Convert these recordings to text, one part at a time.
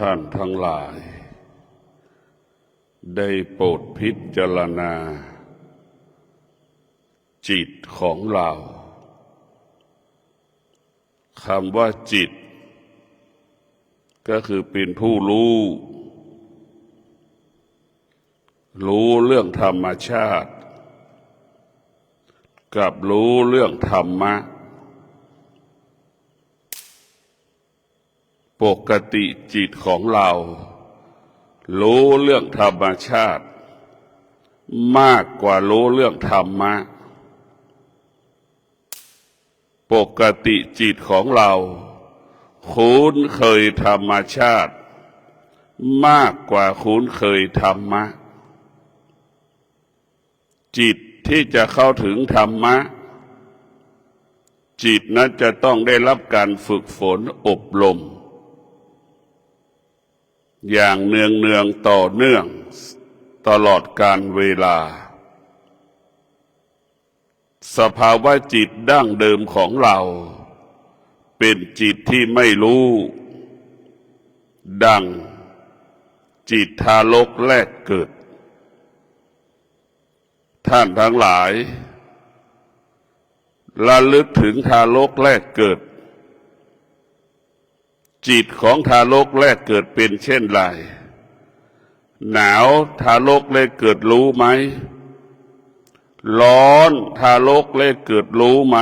ท่านทั้งหลายได้โปรดพิจารณาจิตของเราคำว่าจิตก็คือเป็นผู้รู้เรื่องธรรมชาติกับรู้เรื่องธรรมะปกติจิตของเรารู้เรื่องธรรมชาติมากกว่ารู้เรื่องธรรมะปกติจิตของเราคุ้นเคยธรรมชาติมากกว่าคุ้นเคยธรรมะจิตที่จะเข้าถึงธรรมะจิตนั้นจะต้องได้รับการฝึกฝนอบรมอย่างเนืองต่อเนื่องตลอดกาลเวลาสภาวะจิตดั้งเดิมของเราเป็นจิตที่ไม่รู้ดังจิตทารกแรกเกิดท่านทั้งหลายระลึกถึงทารกแรกเกิดจิตของทารกแรกเกิดเป็นเช่นไรหนาวทารกแรกเกิดรู้ไหมร้อนทารกแรกเกิดรู้ไหม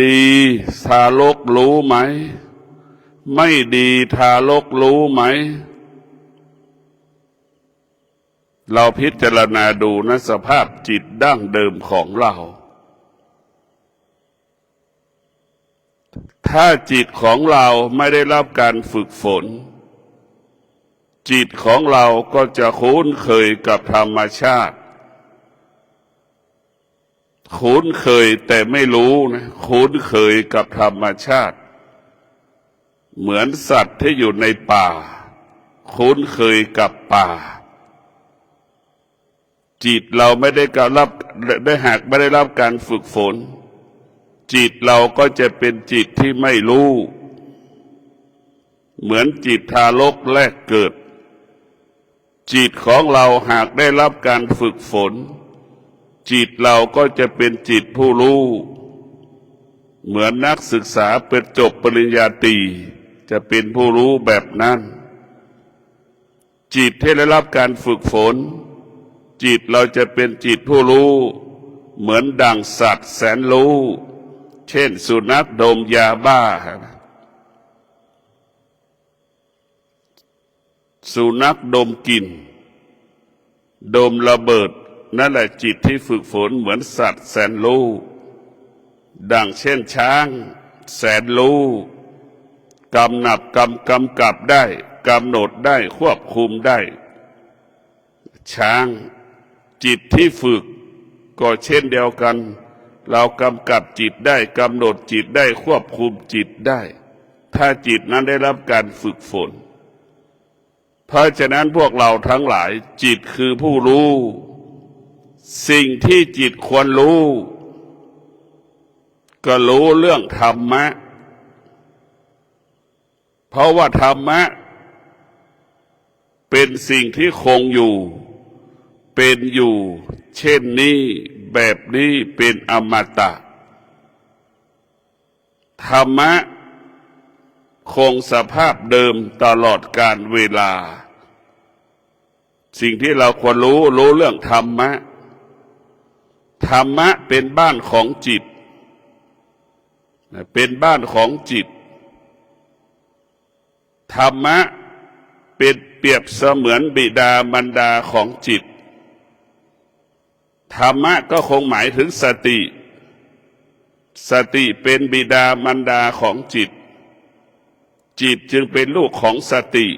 ดีทารกรู้ไหมไม่ดีทารกรู้ไหมเราพิจารณาดูนะสภาพจิตดั้งเดิมของเราถ้าจิตของเราไม่ได้รับการฝึกฝนจิตของเราก็จะคุ้นเคยกับธรรมชาติคุ้นเคยแต่ไม่รู้นะคุ้นเคยกับธรรมชาติเหมือนสัตว์ที่อยู่ในป่าคุ้นเคยกับป่าจิตเราไม่ได้หากไม่ได้รับการฝึกฝนจิตเราก็จะเป็นจิตที่ไม่รู้เหมือนจิตทารกแรกเกิดจิตของเราหากได้รับการฝึกฝนจิตเราก็จะเป็นจิตผู้รู้เหมือนนักศึกษาเป็นจบปริญญาตรีจะเป็นผู้รู้แบบนั้นจิตที่ได้รับการฝึกฝนจิตเราจะเป็นจิตผู้รู้เหมือนดั่งสัตว์แสนรู้เช่นสุนัขดมยาบ้าสุนัขดมกลิ่นดมระเบิดนั่นแหละจิตที่ฝึกฝนเหมือนสัตว์แสนรู้ดังเช่นช้างแสนรู้กำกับได้กำหนดได้ควบคุมได้ช้างจิตที่ฝึกก็เช่นเดียวกันเรากำกับจิตได้กำหนดจิตได้ควบคุมจิตได้ถ้าจิตนั้นได้รับการฝึกฝนเพราะฉะนั้นพวกเราทั้งหลายจิตคือผู้รู้สิ่งที่จิตควรรู้ก็รู้เรื่องธรรมะเพราะว่าธรรมะเป็นสิ่งที่คงอยู่เป็นอยู่เช่นนี้แบบนี้เป็นอมตะธรรมะคงสภาพเดิมตลอดกาลเวลาสิ่งที่เราควรรู้เรื่องธรรมะธรรมะเป็นบ้านของจิตเป็นบ้านของจิตธรรมะเป็นเปรียบเสมือนบิดามารดาของจิตธรรมะก็คงหมายถึงสติเป็นบิดามารดาของจิตจิตจึงเป็นลูกของสติ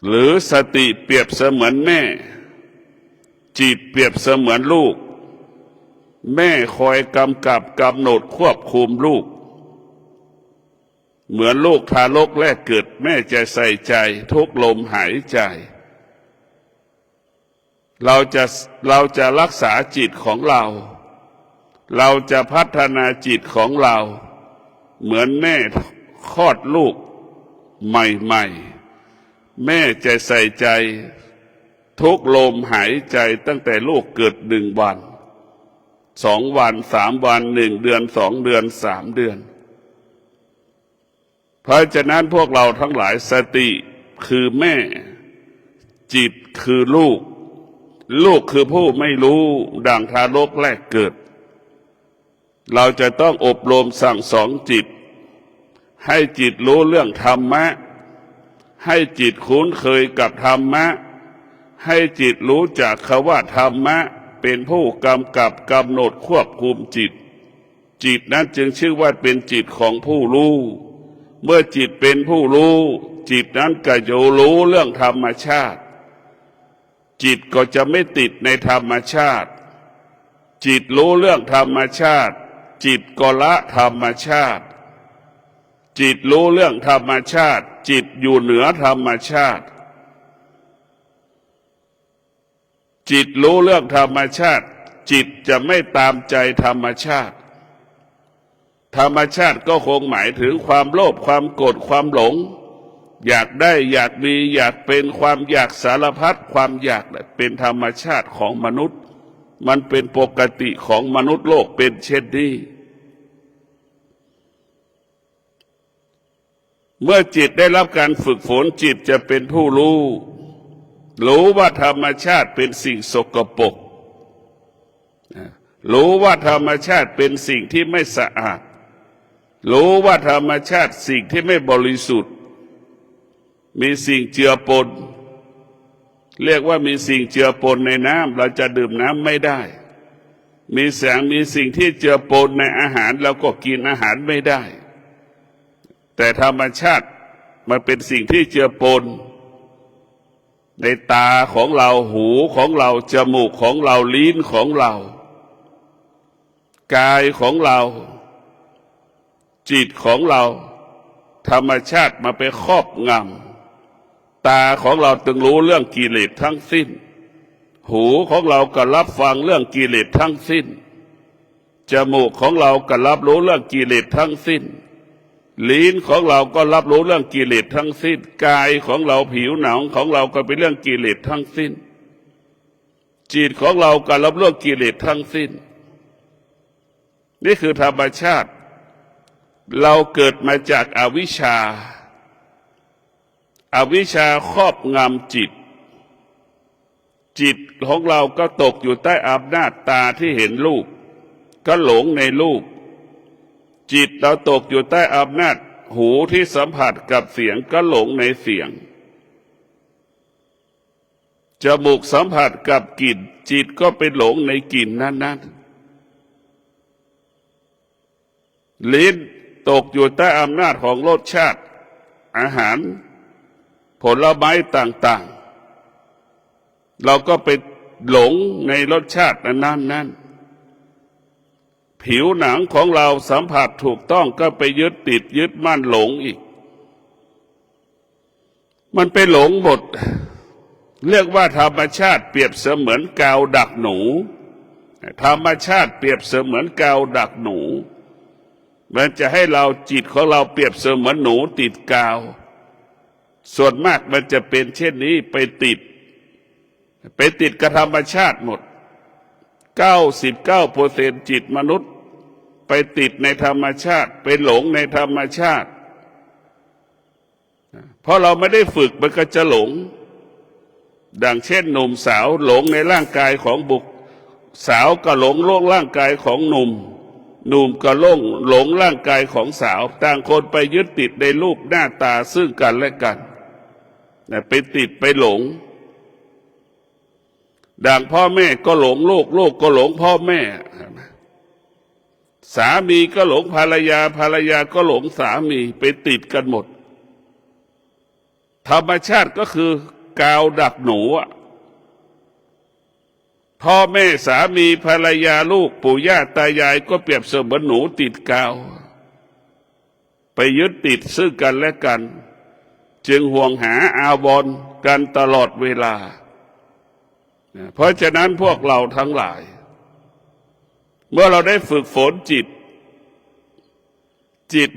หรือสติเปรียบเสมือนแม่จิตเปรียบเสมือนลูกแม่คอยกำกับกำหนดควบคุมลูกเหมือนลูกทารกแรกเกิดแม่จะใส่ใจทุกลมหายใจเราจะรักษาจิตของเราจะพัฒนาจิตของเราเหมือนแม่คลอดลูก ใหม่ๆแม่จะใส่ใจทุกลมหายใจตั้งแต่ลูกเกิด1 วัน2 วัน3 วัน1 เดือน2 เดือน3 เดือนเพราะฉะนั้นพวกเราทั้งหลายสติคือแม่จิตคือลูกลูกคือผู้ไม่รู้ดังทารกแรกเกิดเราจะต้องอบรมสั่งสอนจิตให้จิตรู้เรื่องธรรมะให้จิตคุ้นเคยกับธรรมะให้จิตรู้จักคำว่าธรรมะเป็นผู้กำกับกำหนดควบคุมจิตจิตนั้นจึงชื่อว่าเป็นจิตของผู้รู้เมื่อจิตเป็นผู้รู้จิตนั้นก็จะรู้เรื่องธรรมชาติจิตก็จะไม่ติดในธรรมชาติจิตรู้เรื่องธรรมชาติจิตก็ละธรรมชาติจิตรู้เรื่องธรรมชาติจิตอยู่เหนือธรรมชาติจิตรู้เรื่องธรรมชาติจิตจะไม่ตามใจธรรมชาติธรรมชาติก็คงหมายถึงความโลภความโกรธความหลงอยากได้อยากมีอยากเป็นความอยากสารพัดความอยากเป็นธรรมชาติของมนุษย์มันเป็นปกติของมนุษย์โลกเป็นเช่นนี้เมื่อจิตได้รับการฝึกฝนจิตจะเป็นผู้รู้ว่าธรรมชาติเป็นสิ่งสกปรกรู้ว่าธรรมชาติเป็นสิ่งที่ไม่สะอาดรู้ว่าธรรมชาติสิ่งที่ไม่บริสุทธิ์มีสิ่งเจือปนเรียกว่ามีสิ่งเจือปนในน้ำเราจะดื่มน้ำไม่ได้มีแสงมีสิ่งที่เจือปนในอาหารเราก็กินอาหารไม่ได้แต่ธรรมชาติมันเป็นสิ่งที่เจือปนในตาของเราหูของเราจมูกของเราลิ้นของเรากายของเราจิตของเราธรรมชาติมาไปครอบงำตาของเราตึงรู้เรื่องกิเลสทั้งสิ้นหูของเราก็รับฟังเรื่องกิเลสทั้งสิ้นจมูกของเราก็รับรู้เรื่องกิเลสทั้งสิ้นลิ้นของเราก็รับรู้เรื่องกิเลสทั้งสิ้นกายของเราผิวหนังของเราก็เป็นเรื่องกิเลสทั้งสิ้นจิตของเราก็รับรู้กิเลสทั้งสิ้นนี่คือธรรมชาติเราเกิดมาจากอวิชชาครอบงำจิตของเราก็ตกอยู่ใต้อำนาจตาที่เห็นรูปก็หลงในรูปจิตเราตกอยู่ใต้อำนาจหูที่สัมผัสกับเสียงก็หลงในเสียงจมูกสัมผัสกับกลิ่นจิตก็ไปหลงในกลิ่นนั้นๆลิ้นตกอยู่ใต้อำนาจของรสชาติอาหารผลไม้ต่างๆเราก็ไปหลงในรสชาตินั้นผิวหนังของเราสัมผัสถูกต้องก็ไปยึดติดยึดมั่นหลงอีกมันไปหลงหมดเรียกว่าธรรมชาติเปรียบเสมือนกาวดักหนูธรรมชาติเปรียบเสมือนกาวดักหนูมันจะให้เราจิตของเราเปรียบเสมือนหนูติดกาวส่วนมากมันจะเป็นเช่นนี้ไปติดกับธรรมชาติหมด99%จิตมนุษย์ไปติดในธรรมชาติไปหลงในธรรมชาติเพราะเราไม่ได้ฝึกมันก็จะหลงดังเช่นหนุ่มสาวหลงในร่างกายของบุคสาวก็หลงร่างกายของหนุ่มก็หลงร่างกายของสาวต่างคนไปยึดติดในรูปหน้าตาซึ่งกันและกันไปติดไปหลงดังพ่อแม่ก็หลงลูกก็หลงพ่อแม่สามีก็หลงภรรยาก็หลงสามีไปติดกันหมดธรรมชาติก็คือกาวดักหนูพ่อแม่สามีภรรยาลูกปู่ย่าตายายก็เปรียบเสมือนหนูติดกาวไปยึดติดซึ่งกันและกันจึงห่วงหาอาวรณ์กันตลอดเวลาเพราะฉะนั้นพวกเราทั้งหลายเมื่อเราได้ฝึกฝนจิต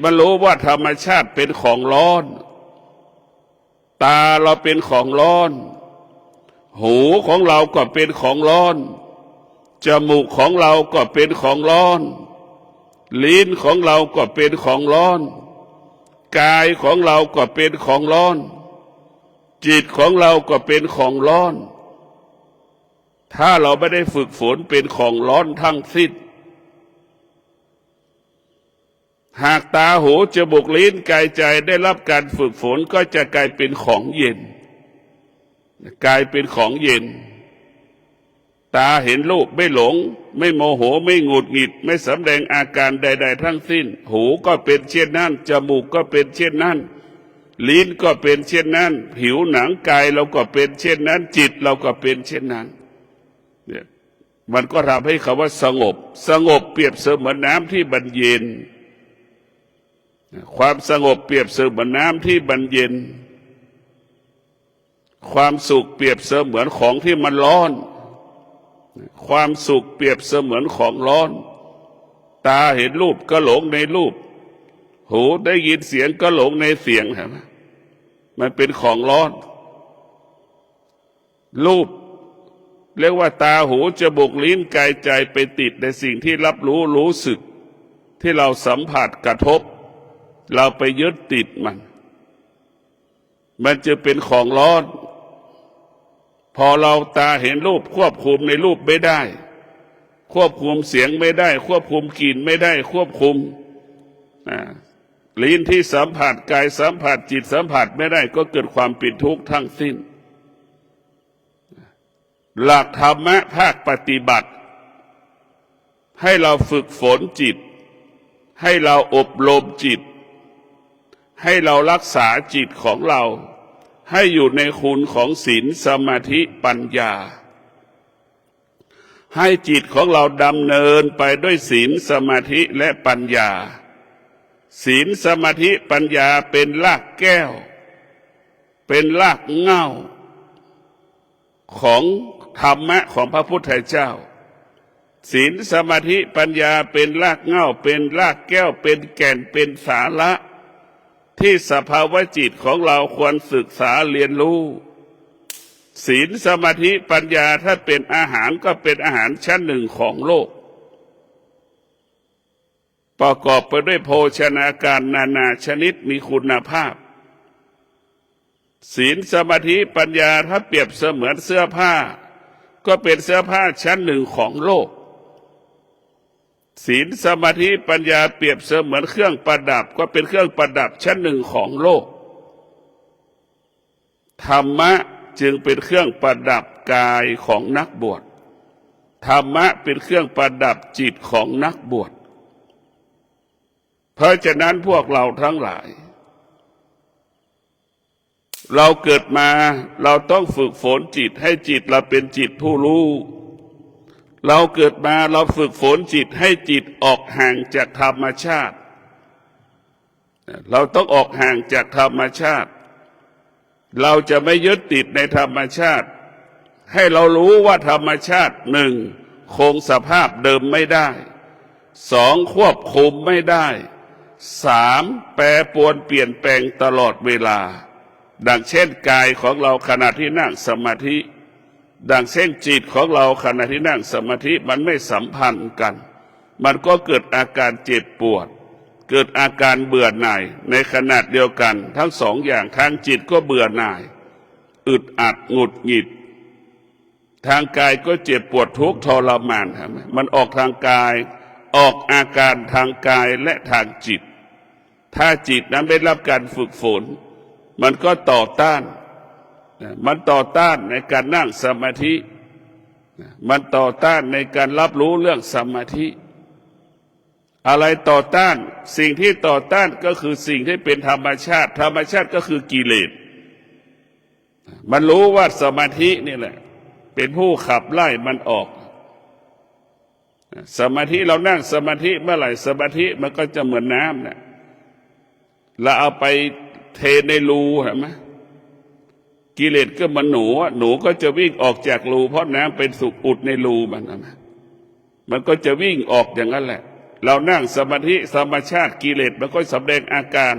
มันรู้ว่าธรรมชาติเป็นของร้อน ตาเราเป็นของร้อนหูของเราก็เป็นของร้อนจมูกของเราก็เป็นของร้อนลิ้นของเราก็เป็นของร้อนกายของเราก็เป็นของร้อนจิตของเราก็เป็นของร้อนถ้าเราไม่ได้ฝึกฝนเป็นของร้อนทั้งสิ้นหากตาหูจมูกลิ้นกายใจได้รับการฝึกฝนก็จะกลายเป็นของเย็นกลายเป็นของเย็นตาเห็นรูปไม่หลงไม่โมโหไม่หงุดหงิดไม่สำแดงอาการใดๆทั้งสิ้นหูก็เป็นเช่นนั้นจมูกก็เป็นเช่นนั้นลิ้นก็เป็นเช่นนั้นผิวหนังกายเราก็เป็นเช่นนั้นจิตเราก็เป็นเช่นนั้นเนี่ยมันก็ทำให้คำว่าสงบเปรียบเสมือนน้ำที่บรรเย็นความสงบเปรียบเสมือนน้ำที่บรรเย็นความสุขเปรียบเสมือนของที่มันร้อนความสุขเปรียบเสมือนของร้อนตาเห็นรูปก็หลงในรูปหูได้ยินเสียงก็หลงในเสียงเห็นไหมมันเป็นของร้อนรูปเรียกว่าตาหูจมูกลิ้นกายใจไปติดในสิ่งที่รับรู้สึกที่เราสัมผัสกระทบเราไปยึดติดมันจะเป็นของร้อนพอเราตาเห็นรูปควบคุมในรูปไม่ได้ควบคุมเสียงไม่ได้ควบคุมกลิ่นไม่ได้ควบคุมลิ้นที่สัมผัสกายสัมผัสจิตสัมผัสไม่ได้ก็เกิดความเป็นทุกข์ทั้งสิ้นหลักธรรมะภาคปฏิบัติให้เราฝึกฝนจิตให้เราอบรมจิตให้เรารักษาจิตของเราให้อยู่ในคุณของศีลสมาธิปัญญาให้จิตของเราดำเนินไปด้วยศีลสมาธิและปัญญาศีลสมาธิปัญญาเป็นรากแก้วเป็นรากเหง้าของธรรมะของพระพุทธเจ้าศีลสมาธิปัญญาเป็นรากเหง้าเป็นรากแก้วเป็นแก่นเป็นสาระที่สภาวะจิตของเราควรศึกษาเรียนรู้ศีลสมาธิปัญญาถ้าเป็นอาหารก็เป็นอาหารชั้นหนึ่งของโลกประกอบไปด้วยโภชนาการนานาชนิดมีคุณภาพศีลสมาธิปัญญาถ้าเปรียบเสมือนเสื้อผ้าก็เป็นเสื้อผ้าชั้นหนึ่งของโลกศีลสมาธิปัญญาเปรียบเสมือนเครื่องประดับก็เป็นเครื่องประดับชั้นหนึ่งของโลกธรรมะจึงเป็นเครื่องประดับกายของนักบวชธรรมะเป็นเครื่องประดับจิตของนักบวชเพราะฉะนั้นพวกเราทั้งหลายเราเกิดมาเราต้องฝึกฝนจิตให้จิตเราเป็นจิตผู้รู้เราเกิดมาเราฝึกฝนจิตให้จิตออกห่างจากธรรมชาติเราต้องออกห่างจากธรรมชาติเราจะไม่ยึดติดในธรรมชาติให้เรารู้ว่าธรรมชาติหนึ่งคงสภาพเดิมไม่ได้สองควบคุมไม่ได้สามแปรปรวนเปลี่ยนแปลงตลอดเวลาดังเช่นกายของเราขณะที่นั่งสมาธิดังเช่นจิตของเราขณะที่นั่งสมาธิมันไม่สัมพันธ์กันมันก็เกิดอาการเจ็บปวดเกิดอาการเบื่อหน่ายในขณะเดียวกันทั้งสองอย่างทางจิตก็เบื่อหน่ายอึดอัดหงุดหงิดทางกายก็เจ็บปวดทุกข์ทรมานมันออกทางกายออกอาการทางกายและทางจิตถ้าจิตนั้นได้รับการฝึกฝนมันก็ต่อต้านในการนั่งสมาธิมันต่อต้านในการรับรู้เรื่องสมาธิอะไรต่อต้านสิ่งที่ต่อต้านก็คือสิ่งที่เป็นธรรมชาติก็คือกิเลสมันรู้ว่าสมาธินี่แหละเป็นผู้ขับไล่มันออกสมาธิเรานั่งสมาธิเมื่อไหร่สมาธิมันก็จะเหมือนน้ำเนี่ยเราเอาไปเทในรูเห็นไหมกิเลสก็มันหนูก็จะวิ่งออกจากรูเพราะน้ำเป็นสุกอุดในรูมันก็จะวิ่งออกอย่างนั้นแหละเรานั่งสมาธิธรรมชาติกิเลสมันก็แสดงอาการ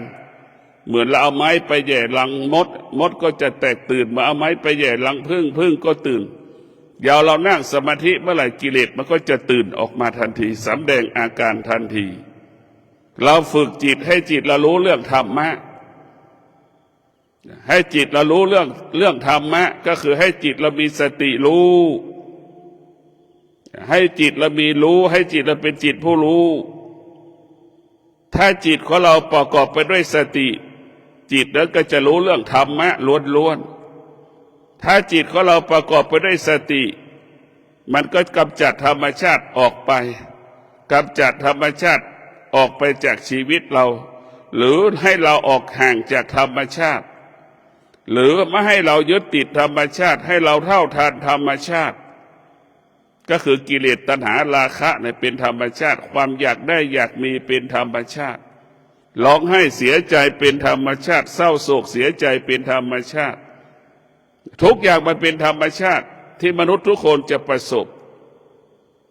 เหมือนเราเอาไม้ไปแหย่รังมดมดก็จะแตกตื่นมาเอาไม้ไปแหย่รังผึ้งผึ้งก็ตื่นยาวเรานั่งสมาธิเมื่อไหร่กิเลสมันก็จะตื่นออกมาทันทีสำแดงอาการทันทีเราฝึกจิตให้จิตเรารู้เรื่องธรรมะให้จิตเรารู้เรื่องธรรมะก็คือให้จิตเรามีสติรู้ให้จิตเรามีรู้ให้จิตเราเป็นจิตผู้รู้ถ้าจิตของเราประกอบไปด้วยสติจิตนั้นก็จะรู้เรื่องธรรมะล้วนๆถ้าจิตของเราประกอบไปด้วยสติมันก็กำจัดธรรมชาติออกไปกำจัดธรรมชาติออกไปจากชีวิตเราหรือให้เราออกห่างจากธรรมชาติหรือไม่ให้เรายึดติดธรรมชาติให้เราเท่าทานธรรมชาติก็คือกิเลสตัณหาราคะเนี่ยเป็นธรรมชาติความอยากได้อยากมีเป็นธรรมชาติร้องไห้เสียใจเป็นธรรมชาติเศร้าโศกเสียใจเป็นธรรมชาติทุกอย่างมันเป็นธรรมชาติที่มนุษย์ทุกคนจะประสบ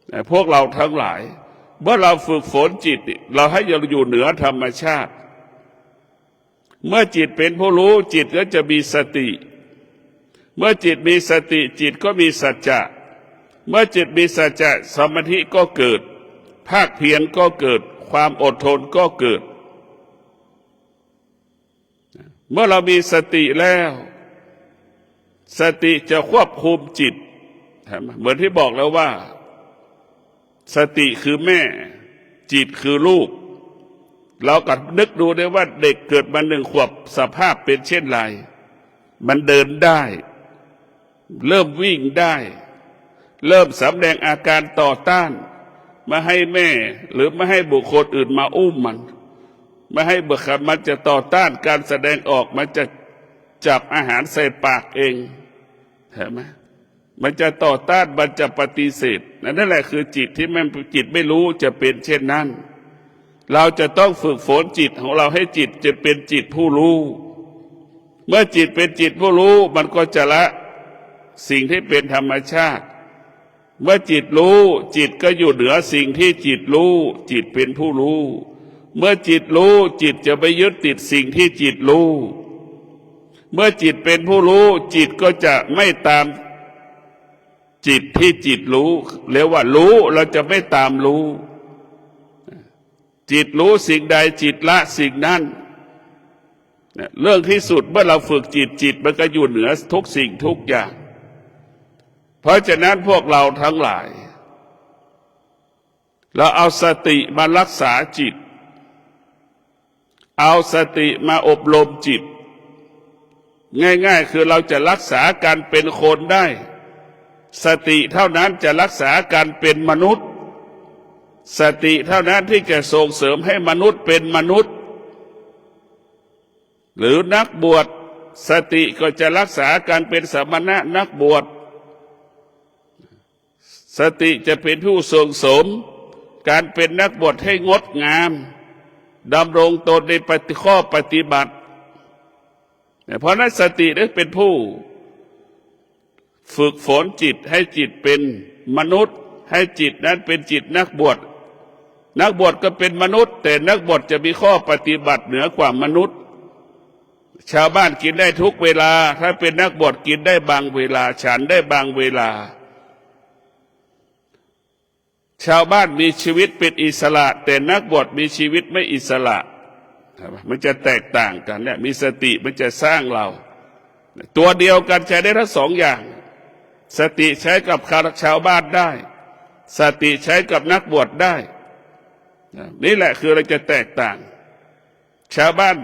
แต่พวกเราทั้งหลายเมื่อเราฝึกฝนจิตเราให้อยู่เหนือธรรมชาติเมื่อจิตเป็นผู้รู้จิตก็จะมีสติเมื่อจิตมีสติจิตก็มีสัจจะเมื่อจิตมีสัจจะสมาธิก็เกิดภาคเพียรก็เกิดความอดทนก็เกิดเมื่อเรามีสติแล้วสติจะควบคุมจิตเหมือนที่บอกแล้วว่าสติคือแม่จิตคือลูกเราก็นึกดูได้ว่าเด็กเกิดมา1 ขวบสภาพเป็นเช่นไรมันเดินได้เริ่มวิ่งได้เริ่มสำแดงอาการต่อต้านไม่ให้แม่หรือไม่ให้บุคคลอื่นมาอุ้มมันไม่ให้บุคคลมันจะต่อต้านการแสดงออกมันจะจับอาหารใส่ปากเองเห็นไหมมันจะต่อต้านมันจะปฏิเสธนั่นแหละคือจิตที่มันจิตไม่รู้จะเป็นเช่นนั้นเราจะต้องฝึกฝนจิตของเราให้จิตจะเป็นจิตผู้รู้เมื่อจิตเป็นจิตผู้รู้มันก็จะละสิ่งที่เป็นธรรมชาติเมื่อจิตรู้จิตก็อยู่เหนือสิ่งที่จิตรู้จิตเป็นผู้รู้เมื่อจิตรู้จิตจะไปยึดติดสิ่งที่จิตรู้เมื่อจิตเป็นผู้รู้จิตก็จะไม่ตามจิตที่จิตรู้เรียกว่ารู้เราจะไม่ตามรู้จิตรู้สิ่งใดจิตละสิ่งนั้นเรื่องที่สุดเมื่อเราฝึกจิตมันก็อยู่เหนือทุกสิ่งทุกอย่างเพราะฉะนั้นพวกเราทั้งหลายเราเอาสติมารักษาจิตเอาสติมาอบรมจิตง่ายๆคือเราจะรักษาการเป็นคนได้สติเท่านั้นจะรักษาการเป็นมนุษย์สติเท่านั้นที่จะส่งเสริมให้มนุษย์เป็นมนุษย์หรือนักบวชสติก็จะรักษาการเป็นสมณะนักบวชสติจะเป็นผู้ส่งเสริมการเป็นนักบวชให้งดงามดำรงตนในข้อปฏิบัติเพราะนั้นสติได้เป็นผู้ฝึกฝนจิตให้จิตเป็นมนุษย์ให้จิตนั้นเป็นจิตนักบวชนักบวชก็เป็นมนุษย์แต่นักบวชจะมีข้อปฏิบัติเหนือกว่ามนุษย์ชาวบ้านกินได้ทุกเวลาถ้าเป็นนักบวชกินได้บางเวลาฉันได้บางเวลาชาวบ้านมีชีวิตเป็นอิสระแต่นักบวชมีชีวิตไม่อิสระมันจะแตกต่างกันเนี่ยมีสติมันจะสร้างเราตัวเดียวกันใช้ได้ทั้งสองอย่างสติใช้กับชาวบ้านได้สติใช้กับนักบวชได้นี่แหละคือเราจะแตกต่างชาวบ้าน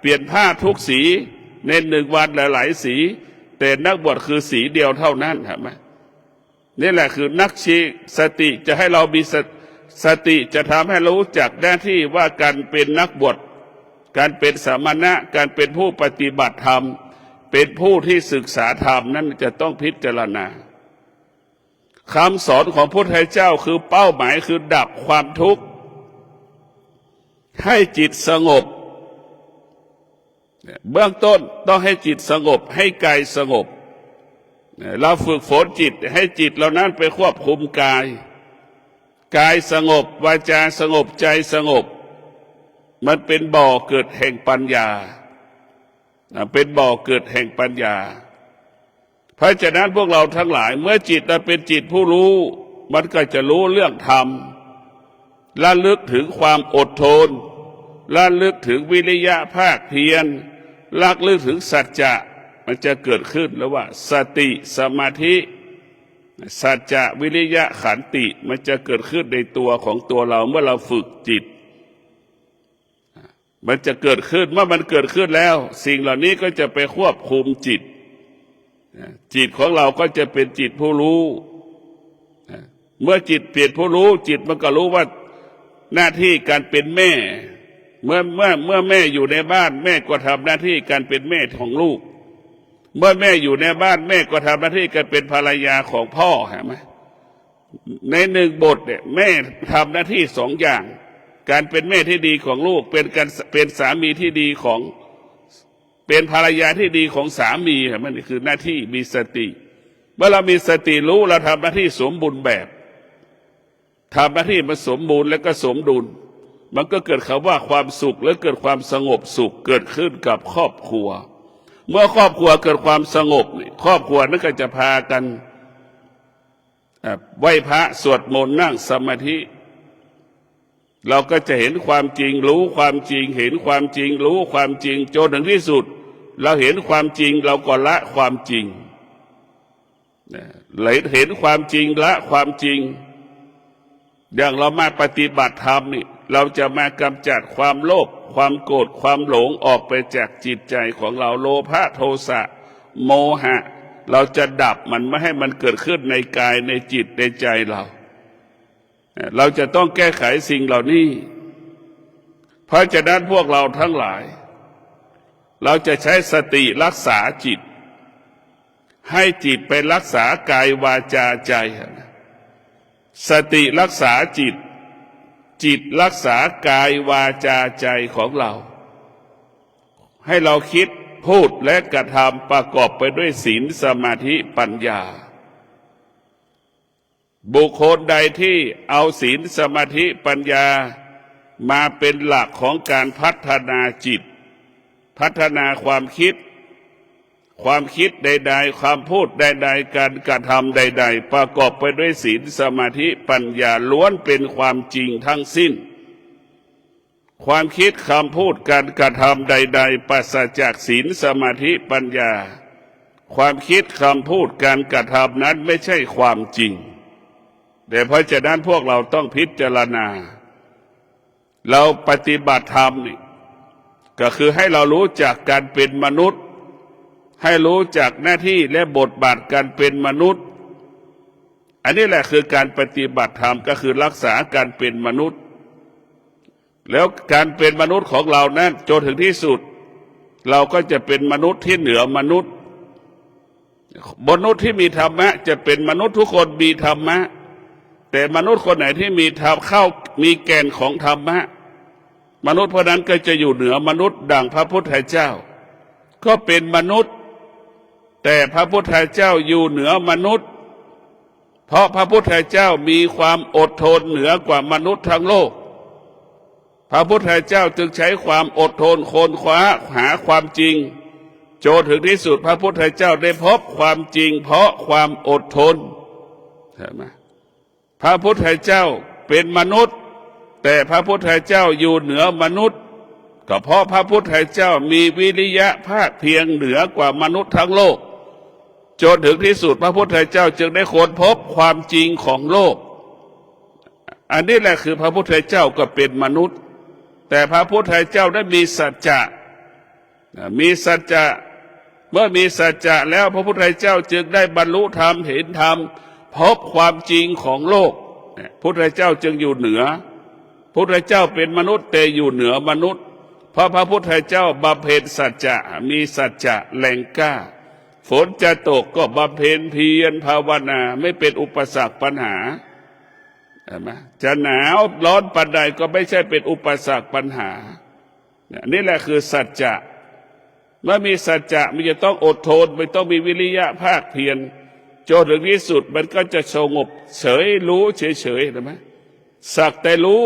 เปลี่ยนผ้าทุกสีใน1 วันหลายๆสีแต่นักบวชคือสีเดียวเท่านั้นเห็นไหมนี่แหละคือนักชี้สติจะให้เรามีสติจะทำให้รู้จักหน้าที่ว่าการเป็นนักบวชการเป็นสามณะการเป็นผู้ปฏิบัติธรรมเป็นผู้ที่ศึกษาธรรมนั้นจะต้องพิจารณาคำสอนของพระพุทธเจ้าคือเป้าหมายคือดับความทุกข์ให้จิตสงบเบื้องต้นต้องให้จิตสงบให้กายสงบเราฝึกฝนจิตให้จิตเหล่านั้นไปควบคุมกายสงบวาจาสงบใจสงบมันเป็นบ่อเกิดแห่งปัญญา เป็นบ่อเกิดแห่งปัญญาเพราะฉะนั้นพวกเราทั้งหลายเมื่อจิตนั้นเป็นจิตผู้รู้มันก็จะรู้เรื่องธรรมระลึกถึงความอดทนระลึกถึงวิริยะภาคเพียรระลึกถึงสัจจะมันจะเกิดขึ้นแล้วว่าสติสมาธิสัจจะวิริยะขันติมันจะเกิดขึ้นในตัวของตัวเราเมื่อเราฝึกจิตมันจะเกิดขึ้นเมื่อมันเกิดขึ้นแล้วสิ่งเหล่านี้ก็จะไปควบคุมจิตจิตของเราก็จะเป็นจิตผู้รู้เมื่อจิตเปลี่ยนผู้รู้จิตมันก็รู้ว่าหน้าที่การเป็นแม่เมื่อแม่อยู่ในบ้านแม่ก็ทำหน้าที่การเป็นแม่ของลูกเมื่อแม่อยู่ในบ้านแม่ก็ทำหน้าที่การเป็นภรรยาของพ่อเห็นไหมในหนึ่งบทเนี่ยแม่ทำหน้าที่สองอย่างการเป็นแม่ที่ดีของลูกเป็นสามีที่ดีของเป็นภรรยาที่ดีของสามีเห็นไหมนี่คือหน้าที่มีสติเมื่อเรามีสติรู้เราทำหน้าที่สมบูรณ์แบบทำหน้าที่มันสมบูรณ์แล้วก็สมดุลมันก็เกิดคำว่าความสุขและเกิดความสงบสุขเกิดขึ้นกับครอบครัวเมื่อครอบครัวเกิดความสงบครอบครัวนั้นก็จะพากันไหว้พระสวดมนต์นั่งสมาธิเราก็จะเห็นความจริงรู้ความจริงเห็นความจริงรู้ความจริงจนถึงที่สุดเราเห็นความจริงเราก็ละความจริงเห็นความจริงละความจริงอย่างเรามาปฏิบัติธรรมนี่เราจะมากำจัดความโลภความโกรธความหลงออกไปจากจิตใจของเราโลภะโทสะโมหะเราจะดับมันไม่ให้มันเกิดขึ้นในกายในจิตในใจเราจะต้องแก้ไขสิ่งเหล่านี้เพราะฉะนั้นพวกเราทั้งหลายเราจะใช้สติรักษาจิตให้จิตไปรักษากายวาจาใจสติรักษาจิตจิตรักษากายวาจาใจของเราให้เราคิดพูดและกระทำประกอบไปด้วยศีลสมาธิปัญญาบุคคลใดที่เอาศีลสมาธิปัญญามาเป็นหลักของการพัฒนาจิตพัฒนาความคิดใดๆความพูดใดๆการกระทำใดๆประกอบไปด้วยศีลสมาธิปัญญาล้วนเป็นความจริงทั้งสิ้นความคิดคำพูดการกระทำใดๆปราศจากศีลสมาธิปัญญาความคิดคำพูดการกระทำนั้นไม่ใช่ความจริงแต่เพราะฉะนั้นพวกเราต้องพิจารณาเราปฏิบัติธรรมนี่ก็คือให้เรารู้จักการเป็นมนุษย์ให้รู้จักหน้าที่และบทบาทการเป็นมนุษย์อันนี้แหละคือการปฏิบัติธรรมก็คือรักษาการเป็นมนุษย์แล้วการเป็นมนุษย์ของเรานั้นจนถึงที่สุดเราก็จะเป็นมนุษย์ที่เหนือมนุษย์ที่มีธรรมะจะเป็นมนุษย์ทุกคนมีธรรมะแต่มนุษย์คนไหนที่มีธรรมมีแก่นของธรรมะมนุษย์พวกนั้นก็จะอยู่เหนือมนุษย์ดังพระพุทธเจ้าก็เป็นมนุษย์แต่พระพุทธเจ้าอยู่เหนือมนุษย์เพราะพระพุทธเจ้ามีความอดทนเหนือกว่ามนุษย์ทั้งโลกพระพุทธเจ้าจึงใช้ความอดทนค้นคว้าหาความจริงจนถึงที่สุดพระพุทธเจ้าได้พบความจริงเพราะความอดทนใช่ไหมพระพุทธเจ้าเป็นมนุษย์แต่พระพุทธเจ้าอยู่เหนือมนุษย์ก็เพราะพระพุทธเจ้ามีวิริยะภาคเพียงเหนือกว่ามนุษย์ทั้งโลกจนถึงที่สุดพระพุทธเจ้าจึงได้ค้นพบความจริงของโลกอันนี้แหละคือพระพุทธเจ้าก็เป็นมนุษย์แต่พระพุทธเจ้าได้มีสัจจะเมื่อมีสัจจะแล้วพระพุทธเจ้าจึงได้บรรลุธรรมเห็นธรรมพบความจริงของโลกพระพุทธเจ้าจึงอยู่เหนือพระพุทธเจ้าเป็นมนุษย์แต่อยู่เหนือมนุษย์เพราะพระพุทธเจ้าบำเพ็ญสัจจะมีสัจจะแรงกล้าฝนจะตกก็บำเพ็ญเพียรภาวนาไม่เป็นอุปสรรคปัญหาเห็นไหมจะหนาวร้อนปานใดก็ไม่ใช่เป็นอุปสรรคปัญหานี่แหละคือสัจจะเมื่อมีสัจจะมันจะต้องอดทนไม่ต้องมีวิริยะภาคเพียรจนถึงที่สุดมันก็จะสงบเฉยรู้เฉยๆเห็นไหมสักแต่รู้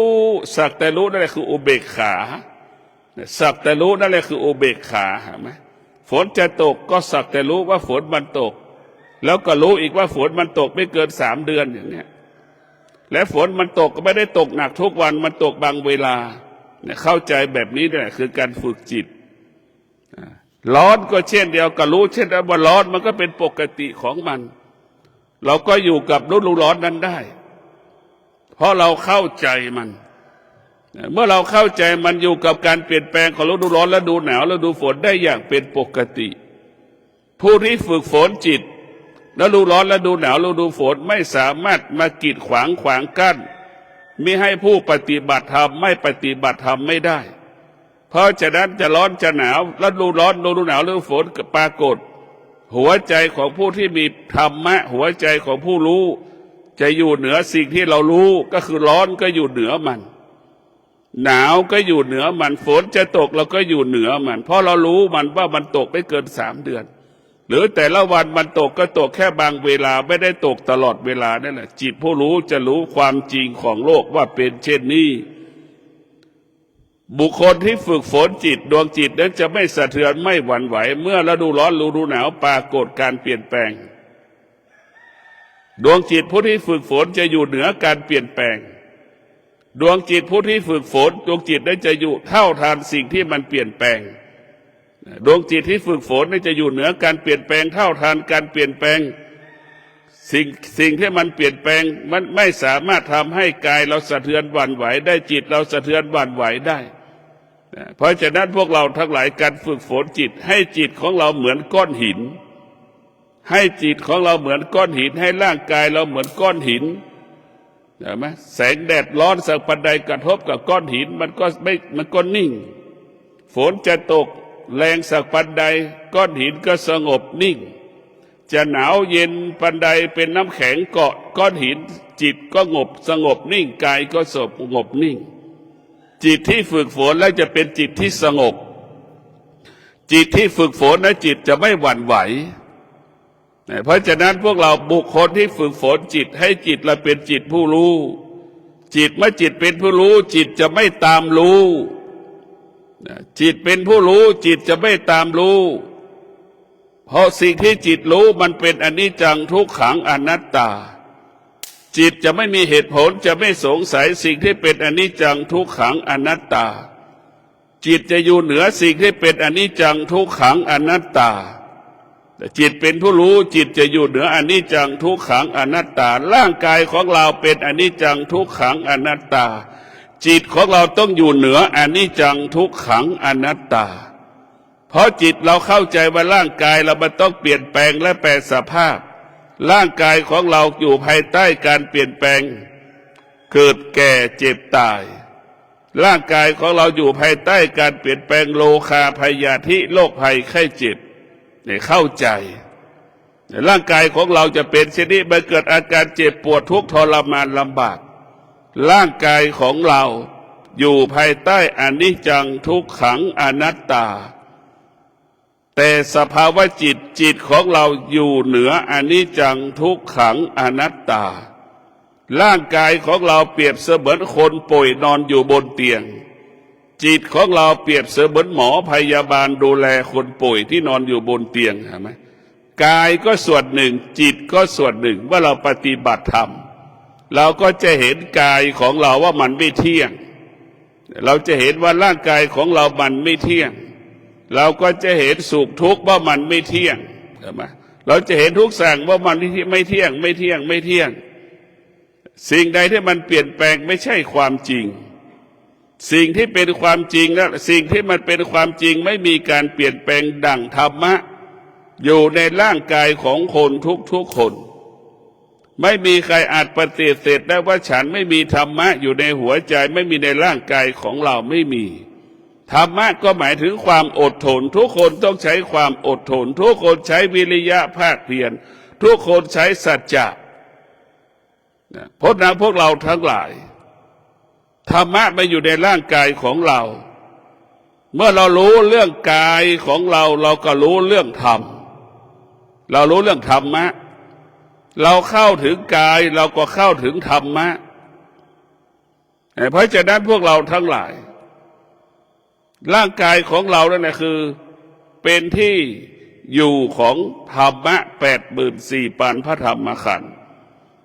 นั่นแหละคืออุเบกขาสักแต่รู้นั่นแหละคืออุเบกขาเห็นไหม ฝนจะตกก็สักแต่รู้ว่าฝนมันตกแล้วก็รู้อีกว่าฝนมันตกไม่เกิน3 เดือนอย่างเนี้ยและฝนมันตกก็ไม่ได้ตกหนักทุกวันมันตกบางเวลาเนี่ยเข้าใจแบบนี้เนี่ยคือการฝึกจิตร้อนก็เช่นเดียวกับรู้เช่นว่าร้อนมันก็เป็นปกติของมันเราก็อยู่กับฤดูร้อนนั้นได้เพราะเราเข้าใจมันเมื่อเราเข้าใจมันอยู่กับการเปลี่ยนแปลงของฤดูร้อนและฤดูหนาวและฤดูฝนได้อย่างเป็นปกติผู้ที่ฝึกฝนจิตฤดูร้อนฤดูหนาวฤดูฝนไม่สามารถมากีดขวางกั้นมิให้ผู้ปฏิบัติธรรมไม่ปฏิบัติธรรมไม่ได้เพราะฉะนั้นจะร้อนจะหนาวฤดูร้อนฤดูหนาวฤดูฝนปรากฏหัวใจของผู้ที่มีธรรมะหัวใจของผู้รู้จะอยู่เหนือสิ่งที่เรารู้ก็คือร้อนก็อยู่เหนือมันหนาวก็อยู่เหนือมันฝนจะตกเราก็อยู่เหนือมันเพราะเรารู้มันว่ามันตกไม่เกิน3 เดือนหรือแต่ละวันมันตกก็ตกแค่บางเวลาไม่ได้ตกตลอดเวลานั่นแหละจิตผู้รู้จะรู้ความจริงของโลกว่าเป็นเช่นนี้บุคคลที่ฝึกฝนจิตดวงจิตนั้นจะไม่สะเทือนไม่หวั่นไหวเมื่อฤดูร้อนฤดูหนาวปรากฏการเปลี่ยนแปลงดวงจิตผู้ที่ฝึกฝนจะอยู่เหนือการเปลี่ยนแปลงดวงจิตผู้ที่ฝึกฝนดวงจิตนั้นจะอยู่เท่าทานสิ่งที่มันเปลี่ยนแปลงดวงจิตที่ฝึกฝนนั้นจะอยู่เหนือการเปลี่ยนแปลงเท่าทานการเปลี่ยนแปลงสิ่งที่มันเปลี่ยนแปลงมันไม่สามารถทำให้กายเราสะเทือนหวั่นไหวได้จิตเราสะเทือนหวั่นไหวได้เพราะฉะนั้นพวกเราทั้งหลายการฝึกฝนจิตให้จิตของเราเหมือนก้อนหินให้จิตของเราเหมือนก้อนหินให้ร่างกายเราเหมือนก้อนหินเห็นไหมแสงแดดร้อนสักปันใดกระทบกับก้อนหินมันก็นิ่งฝนจะตกแรงสักปันใดก้อนหินก็สงบนิ่งจะหนาวเย็นปันใดเป็นน้ำแข็งเกาะก้อนหินจิตก็สงบนิ่งกายก็สงบนิ่งจิตที่ฝึกฝนแล้วจะเป็นจิตที่สงบจิตที่ฝึกฝนนะจิตจะไม่หวั่นไหวเพราะฉะนั้นพวกเราบุคคลที่ฝึกฝนจิตให้จิตเราเป็นจิตผู้รู้จิตเมื่อจิตเป็นผู้รู้จิตจะไม่ตามรู้จิตเป็นผู้รู้จิตจะไม่ตามรู้เพราะสิ่งที่จิตรู้มันเป็นอนิจจังทุกขังอนัตตาจิตจะไม่มีเหตุผลจะไม่สงสัยสิ่งที่เป็นอนิจจังทุกขังอนัตตาจิตจะอยู่เหนือสิ่งที่เป็นอนิจจังทุกขังอนัตตาจิตเป็นผู้รู้จิตจะอยู่เหนืออนิจจังทุกขังอนัตตาร่างกายของเราเป็นอนิจจังทุกขังอนัตตาจิตของเราต้องอยู่เหนืออนิจจังทุกขังอนัตตาเพราะจิตเราเข้าใจว่าร่างกายเรามันต้องเปลี่ยนแปลงและแปรสภาพร่างกายของเราอยู่ภายใต้การเปลี่ยนแปลงเกิดแก่เจ็บตายร่างกายของเราอยู่ภายใต้การเปลี่ยนแปลงโลคาพยาธิโรคภัยไข้เจ็บเนี่ยเข้าใจร่างกายของเราจะเป็นเช่นนี้มันเกิดอาการเจ็บปวดทุกข์ทรมานลำบากร่างกายของเราอยู่ภายใต้อนิจจังทุกขังอนัตตาแต่สภาวะจิตของเราอยู่เหนืออนิจจังทุกขังอนัตตาร่างกายของเราเปรียบเสมือนคนป่วยนอนอยู่บนเตียงจิตของเราเปรียบเสมือนหมอพยาบาลดูแลคนป่วยที่นอนอยู่บนเตียงเห็นไหมกายก็ส่วนหนึ่งจิตก็ส่วนหนึ่งเมื่อเราปฏิบัติธรรมเราก็จะเห็นกายของเราว่ามันไม่เที่ยงเราจะเห็นว่าร่างกายของเรามันไม่เที่ยงเราก็จะเห็นสุขทุกข์ว่ามันไม่เที่ยงใช่ไหมเราจะเห็นทุกสิ่งว่ามันไม่เที่ยงไม่เที่ยงไม่เที่ยงสิ่งใดที่มันเปลี่ยนแปลงไม่ใช่ความจริงสิ่งที่เป็นความจริงและสิ่งที่มันเป็นความจริงไม่มีการเปลี่ยนแปลงดั่งธรรมะอยู่ในร่างกายของคนทุกคนไม่มีใครอาจปฏิเสธได้ว่าฉันไม่มีธรรมะอยู่ในหัวใจไม่มีในร่างกายของเราไม่มีธรรมะก็หมายถึงความอดทนทุกคนต้องใช้ความอดทนทุกคนใช้วิริยะภาคเพียรทุกคนใช้สัจจะเพราะนั้นพวกเราทั้งหลายธรรมะมาอยู่ในร่างกายของเราเมื่อเรารู้เรื่องกายของเราเราก็รู้เรื่องธรรมเรารู้เรื่องธรรมะเราเข้าถึงกายเราก็เข้าถึงธรรมะเพราะฉะนั้นพวกเราทั้งหลายร่างกายของเรานั่นแหละคือเป เป็นที่อยู่ของธรรมะ84,000พระธรรมขันธ์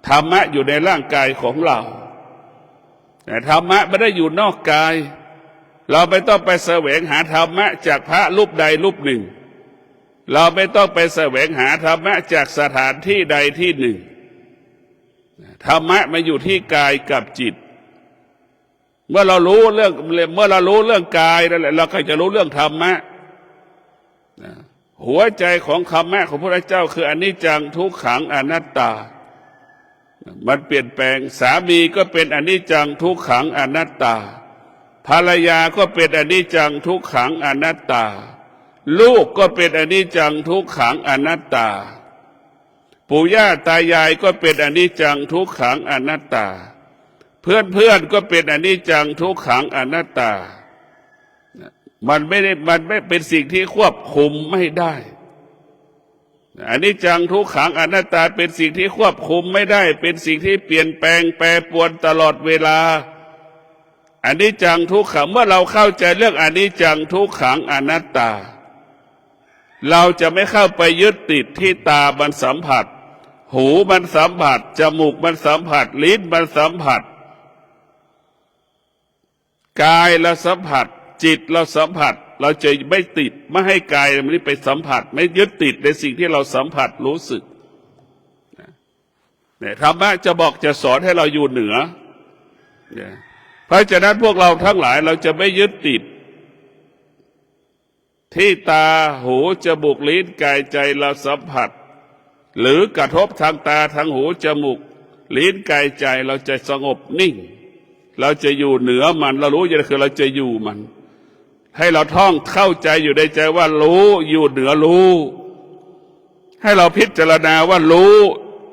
ธรรมะอยู่ในร่างกายของเราแต่ธรรมะไม่ได้อยู่นอกกายเราไม่ต้องไปแสวงหาธรรมะจากพระรูปใดรูปหนึ่งเราไม่ต้องไปแสวงหาธรรมะจากสถานที่ใดที่หนึ่งธรรมะมาอยู่ที่กายกับจิตเมื่อเรารู้เรื่องกายนั่นแหละเราก็จะรู้เรื่องธรรมะหัวใจของธรรมะของพระเจ้าคืออนิจจังทุกขังอนัตตามันเปลี่ยนแปลงสามีก็เป็นอนิจจังทุกขังอนัตตาภรรยาก็เป็นอนิจจังทุกขังอนัตตาลูกก็เป็นอนิจจังทุกขังอนัตตาปู่ย่าตายายก็เป็นอนิจจังทุกขังอนัตตาเพื่อนก็เป็นอนิจจังทุกขังอนัตตามันไม่เป็นสิ่งที่ควบคุมไม่ได้อนิจจังทุกขังอนัตตาเป็นสิ่งที่ควบคุมไม่ได้เป็นสิ่งที่เปลี่ยนแปลงแปรปรวนตลอดเวลาอนิจจังทุกขังเมื่อเราเข้าใจเรื่องอนิจจังทุกขังอนัตตาเราจะไม่เข้าไปยึดติดที่ตามันสัมผัสหูมันสัมผัสจมูกมันสัมผัสลิ้นมันสัมผัสกายเราสัมผัสจิตเราสัมผัสเราจะไม่ติดไม่ให้กายมันไปสัมผัสไม่ยึดติดในสิ่งที่เราสัมผัสรู้สึกเนี่ยธรรมะจะบอกจะสอนให้เราอยู่เหนือเนี่ยเพราะฉะนั้นพวกเราทั้งหลายเราจะไม่ยึดติดที่ตาหูจมูกลิ้นกายใจเราสัมผัสหรือกระทบทางตาทางหูจมูกลิ้นกายใจเราจะสงบนิ่งเราจะอยู่เหนือมันเรารู้อย่างคือเราจะอยู่มันให้เราท่องเข้าใจอยู่ในใจว่ารู้อยู่เหนือรู้ให้เราพิจารณาว่ารู้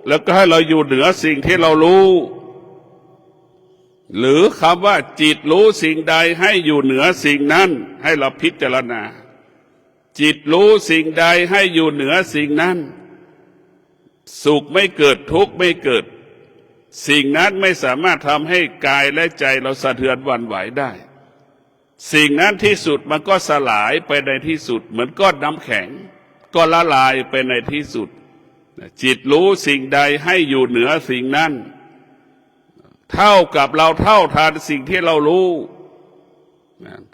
แล้วก็ให้เราอยู่เหนือสิ่งที่เรารู้หรือคำว่าจิตรู้สิ่งใดให้อยู่เหนือสิ่งนั้นให้เราพิจารณาจิตรู้สิ่งใดให้อยู่เหนือสิ่งนั้นสุขไม่เกิดทุกข์ไม่เกิดสิ่งนั้นไม่สามารถทำให้กายและใจเราสะเทือนหวั่นไหวได้สิ่งนั้นที่สุดมันก็สลายไปในที่สุดเหมือนก้อนน้ำแข็งก็ละลายไปในที่สุดจิตรู้สิ่งใดให้อยู่เหนือสิ่งนั้นเท่ากับเราเท่าทานสิ่งที่เรารู้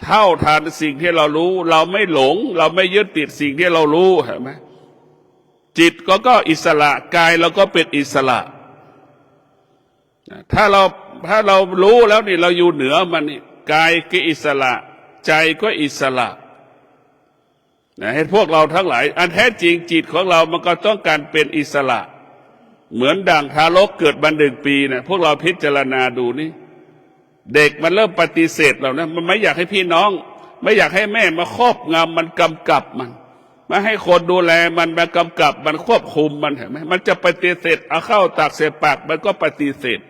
เท่าทานสิ่งที่เรารู้เราไม่หลงเราไม่ยึดติดสิ่งที่เรารู้เห็นไหมจิตก็อิสระกายเราก็เป็นอิสระถ้าเรารู้แล้วนี่เราอยู่เหนือมันนี่กายก็อิสระใจก็อิสระให้พวกเราทั้งหลายอันแท้จริงจิตของเรามันก็ต้องการเป็นอิสระเหมือนดั่งทารกเกิดมา1 ปีนะพวกเราพิจารณาดูนี่เด็กมันเริ่มปฏิเสธเรานะมันไม่อยากให้พี่น้องไม่อยากให้แม่มาครอบงำมันกำกับมันไม่ให้คนดูแลมันมากำกับมันควบคุมมันเห็นไหมมันจะปฏิเสธเอาเข้าตักเสปากมันก็ปฏิเสธ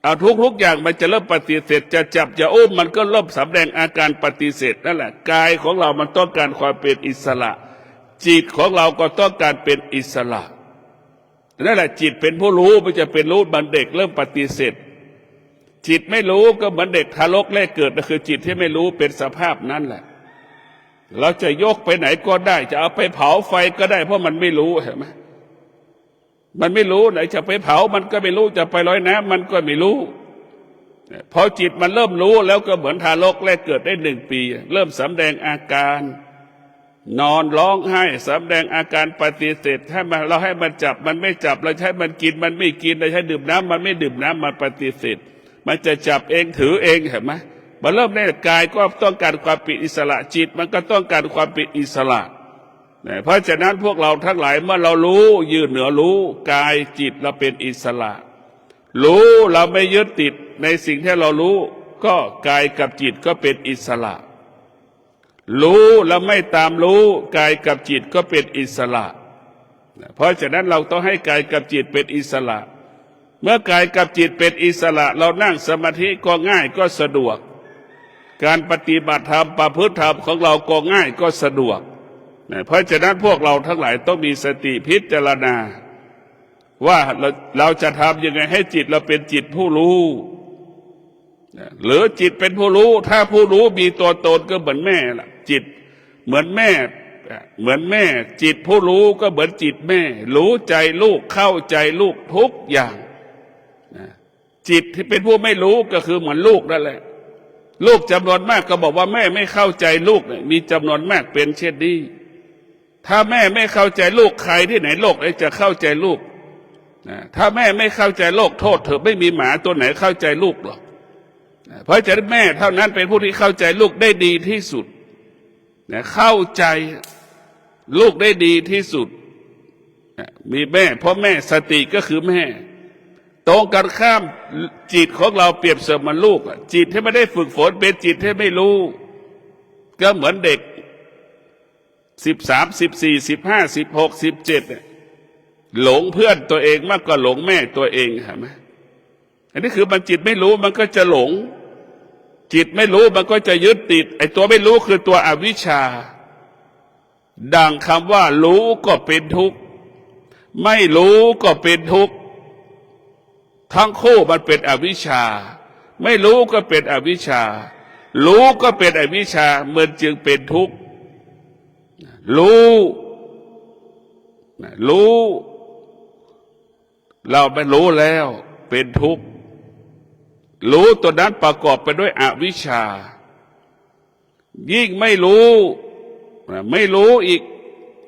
เอาทุกอย่างมันจะเริ่มปฏิเสธจะจับจะอุ้มมันก็เริ่มแสดงอาการปฏิเสธนั่นแหละกายของเรามันต้องการความเป็นอิสระจิตของเราก็ต้องการเป็นอิสระนั่นแหละจิตเป็นผู้รู้มันจะเป็นรู้มันเด็กเริ่มปฏิเสธจิตไม่รู้ก็เหมือนเด็กทารกแรกเกิดนั่นคือจิตที่ไม่รู้เป็นสภาพนั้นแหละเราจะยกไปไหนก็ได้จะเอาไปเผาไฟก็ได้เพราะมันไม่รู้เห็นไหมมันไม่รู้ไหนจะไปเผามันก็ไม่รู้จะไปลอยน้ำมันก็ไม่รู้พอจิตมันเริ่มรู้แล้วก็เหมือนทารกแรกเกิดได้1 ปีเริ่มสำแดงอาการนอนร้องไห้สำแดงอาการปฏิเสธให้มันเราให้มันจับมันไม่จับเราใช้มันกินมันไม่กินเราใช้ดื่มน้ำมันไม่ดื่มน้ำมันปฏิเสธมันจะจับเองถือเองเห็นไหมมันเริ่มในกายก็ต้องการความเป็นอิสระจิตมันก็ต้องการความเป็นอิสระเพราะฉะนั้นพวกเราทั้งหลายเมื่อเรารู้ยืนเหนือรู้กายจิตเราเป็นอิสระรู้เราไม่ยึดติดในสิ่งที่เรารู้ก็กายกับจิตก็เป็นอิสระรู้แล้วไม่ตามรู้กายกับจิตก็เป็นอิสระเพราะฉะนั้นเราต้องให้กายกับจิตเป็นอิสระเมื่อกายกับจิตเป็นอิสระเรานั่งสมาธิก็ง่ายก็สะดวกการปฏิบัติธรรมประพฤติธรรมของเราก็ง่ายก็สะดวกเพราะฉะนั้นพวกเราทั้งหลายต้องมีสติพิจารณาว่าเราจะทำยังไงให้จิตเราเป็นจิตผู้รู้หรือจิตเป็นผู้รู้ถ้าผู้รู้มีตัวตนก็เหมือนแม่ล่ะจิตเหมือนแม่ เหมือนแม่จิตผู้รู้ก็เหมือนจิตแม่รู้ใจลูกเข้าใจลูกทุกอย่างจิตที่เป็นผู้ไม่รู้ก็คือเหมือนลูกนั่นแหละลูกจำนวนมากก็บอกว่าแม่ไม่เข้าใจลูกมีจำนวนมากเป็นเช่นนี้ถ้าแม่ไม่เข้าใจลูกใครที่ไหนโลกจะเข้าใจลูกถ้าแม่ไม่เข้าใจโลกโทษเถอะไม่มีหมาตัวไหนเข้าใจลูกหรอกเพราะฉะนั้นแม่เท่านั้นเป็นผู้ที่เข้าใจลูกได้ดีที่สุดเข้าใจลูกได้ดีที่สุดมีแม่เพราะแม่สติก็คือแม่ตรงกันข้ามจิตของเราเปรียบเสมือนลูกจิตที่ไม่ได้ฝึกฝนเป็นจิตที่ไม่รู้ก็เหมือนเด็ก13 14 15 16 17หลงเพื่อนตัวเองมากกว่าหลงแม่ตัวเองเห็นไหมอันนี้คือมันจิตไม่รู้มันก็จะหลงจิตไม่รู้มันก็จะยึดติดไอ้ตัวไม่รู้คือตัวอวิชชาดังคำว่ารู้ก็เป็นทุกข์ไม่รู้ก็เป็นทุกข์ทั้งคู่มันเป็นอวิชชาไม่รู้ก็เป็นอวิชชารู้ก็เป็นอวิชชามันจึงเป็นทุกข์รู้เราไม่รู้แล้วเป็นทุกข์รู้ตัวนั้นประกอบไปด้วยอวิชชายิ่งไม่รู้อีก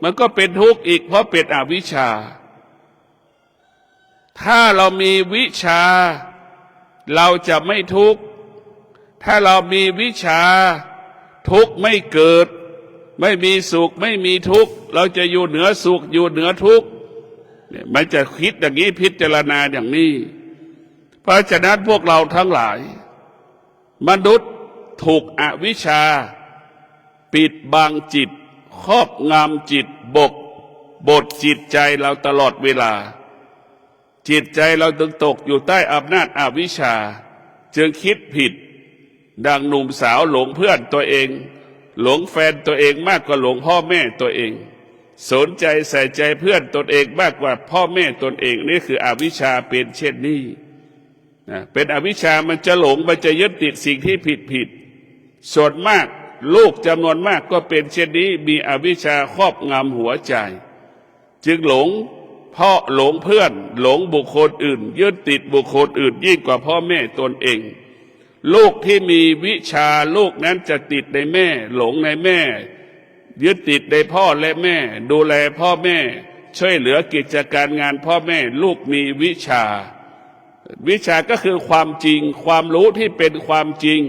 มันก็เป็นทุกข์อีกเพราะเป็นอวิชชาถ้าเรามีวิชาเราจะไม่ทุกข์ถ้าเรามีวิชาทุกข์ไม่เกิดไม่มีสุขไม่มีทุกข์เราจะอยู่เหนือสุขอยู่เหนือทุกข์มันจะคิดอย่างนี้พิจารณาอย่างนี้เพราะฉะนั้นพวกเราทั้งหลายมนุษย์ถูกอวิชชาปิดบังจิตครอบงำจิตบดจิตใจเราตลอดเวลาจิตใจเราตึงตกอยู่ใต้อำนาจอวิชชาจึงคิดผิดดังหนุ่มสาวหลงเพื่อนตัวเองหลงแฟนตัวเองมากกว่าหลงพ่อแม่ตัวเองสนใจใส่ใจเพื่อนตนเองมากกว่าพ่อแม่ตนเองนี่คืออวิชชาเป็นเช่นนี้เป็นอวิชชามันจะหลงมันจะยึดติดสิ่งที่ผิดส่วนมากลูกจำนวนมากก็เป็นเช่นนี้มีอวิชชาครอบงำหัวใจจึงหลงพ่อหลงเพื่อนหลงบุคคลอื่นยึดติดบุคคลอื่นยิ่งกว่าพ่อแม่ตนเองลูกที่มีวิชาลูกนั้นจะติดในแม่หลงในแม่ยึดติดในพ่อและแม่ดูแลพ่อแม่ช่วยเหลือกิจการงานพ่อแม่ลูกมีวิชาก็คือความจริงความรู้ที่เป็นความจริง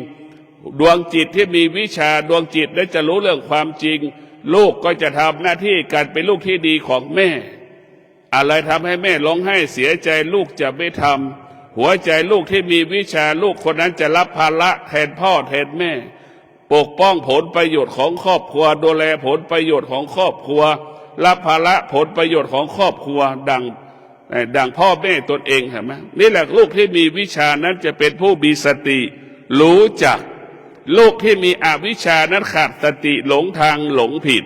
ดวงจิตที่มีวิชาดวงจิตนั้นจะรู้เรื่องความจริงลูกก็จะทำหน้าที่การเป็นลูกที่ดีของแม่อะไรทำให้แม่ร้องไห้เสียใจลูกจะไม่ทำหัวใจลูกที่มีวิชาลูกคนนั้นจะรับภาระแทนพ่อแทนแม่ปกป้องผลประโยชน์ของครอบครัวดูแลผลประโยชน์ของครอบครัวรับภาระผลประโยชน์ของครอบครัวดังพ่อแม่ตนเองเห็นไหมนี่แหละลูกที่มีวิชานั้นจะเป็นผู้มีสติรู้จักลูกที่มีอวิชชานั้นขาดสติหลงทางหลงผิด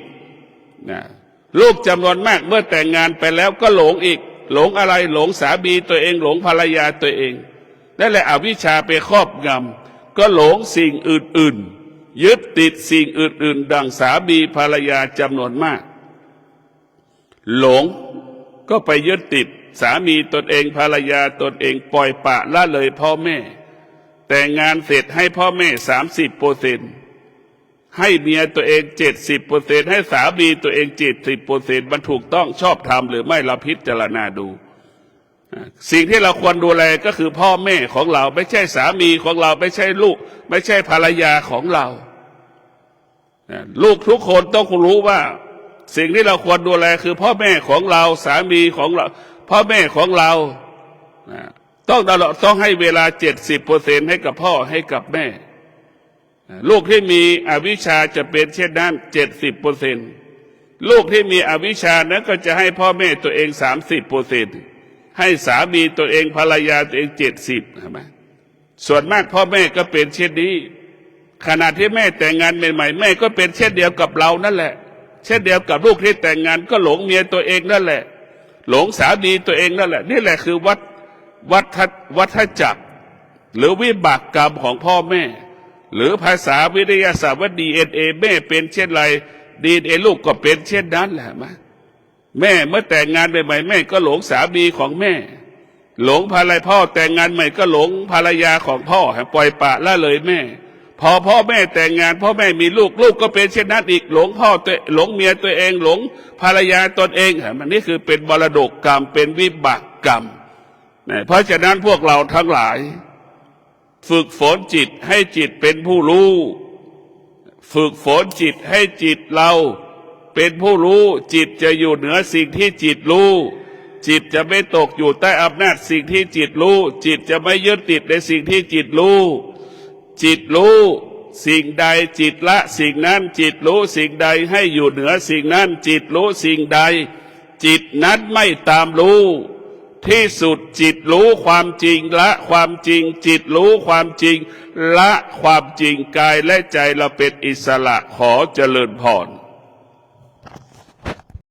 ลูกจำนวนมากเมื่อแต่งงานไปแล้วก็หลงอีกหลงอะไรหลงสามีตัวเองหลงภรรยาตัวเองนั่นแหละอวิชชาไปครอบงำก็หลงสิ่งอื่นๆยึดติดสิ่งอื่นๆดังสามีภรรยาจำนวนมากหลงก็ไปยึดติดสามีตนเองภรรยาตนเองปล่อยปะละเลยพ่อแม่แต่งงานเสร็จให้พ่อแม่ 30%ให้เมียตัวเอง 70% ให้สามีตัวเอง 70% มันถูกต้องชอบธรรมหรือไม่เราพิจารณาดูสิ่งที่เราควรดูแลก็คือพ่อแม่ของเราไม่ใช่สามีของเราไม่ใช่ลูกไม่ใช่ภรรยาของเราลูกทุกคนต้องรู้ว่าสิ่งที่เราควรดูแลคือพ่อแม่ของเราสามีของเราพ่อแม่ของเราต้องให้เวลา 70% ให้กับพ่อให้กับแม่ลูกที่มีอวิชชาจะเป็นเช่นนั้น 70% ลูกที่มีอวิชชานั้นก็จะให้พ่อแม่ตัวเอง 30%ให้สามีตัวเองภรรยาตัวเอง 70%ใช่ไหมส่วนมากพ่อแม่ก็เป็นเช่นนี้ขณะที่แม่แต่งงานใหม่ๆแม่ก็เป็นเช่นเดียวกับเรานั่นแหละเช่นเดียวกับลูกที่แต่งงานก็หลงเมียตัวเองนั่นแหละหลงสามีตัวเองนั่นแหละนี่แหละคือวัฏจักรหรือวิบากกรรมของพ่อแม่หรือภาษาวิทยาศาสตร์ว่า DNA แม่เป็นเช่นไร ดีเอลูกก็เป็นเช่นนั้นแหละมะแม่เมื่อแต่งงานใหม่ๆแม่ก็หลงสามีของแม่หลงภรรยาพ่อแต่งงานใหม่ก็หลงภรรยาของพ่อปล่อยปละละเลยแม่พอพ่อแม่แต่งงานพ่อแม่มีลูกลูกก็เป็นเช่นนั้นอีกหลงพ่อตัวหลงเมียตัวเองหลงภรรยาตนเองมันนี่คือเป็นมรดกกรรมเป็นวิบากกรรมเพราะฉะนั้นพวกเราทั้งหลายฝึกฝนจิตให้จิตเป็นผู้รู้ฝึกฝนจิตให้จิตเราเป็นผู้รู้จิตจะอยู่เหนือสิ่งที่จิตรู้จิตจะไม่ตกอยู่ใต้อำนาจสิ่งที่จิตรู้จิตจะไม่ยึดติดในสิ่งที่จิตรู้จิตรู้สิ่งใดจิตละสิ่งนั้นจิตรู้สิ่งใดให้อยู่เหนือสิ่งนั้นจิตรู้สิ่งใดจิตนั้นไม่ตามรู้ที่สุดจิตรู้ความจริงละความจริงจิตรู้ความจริงละความจริงกายและใจเราเป็นอิสระขอเจริญพร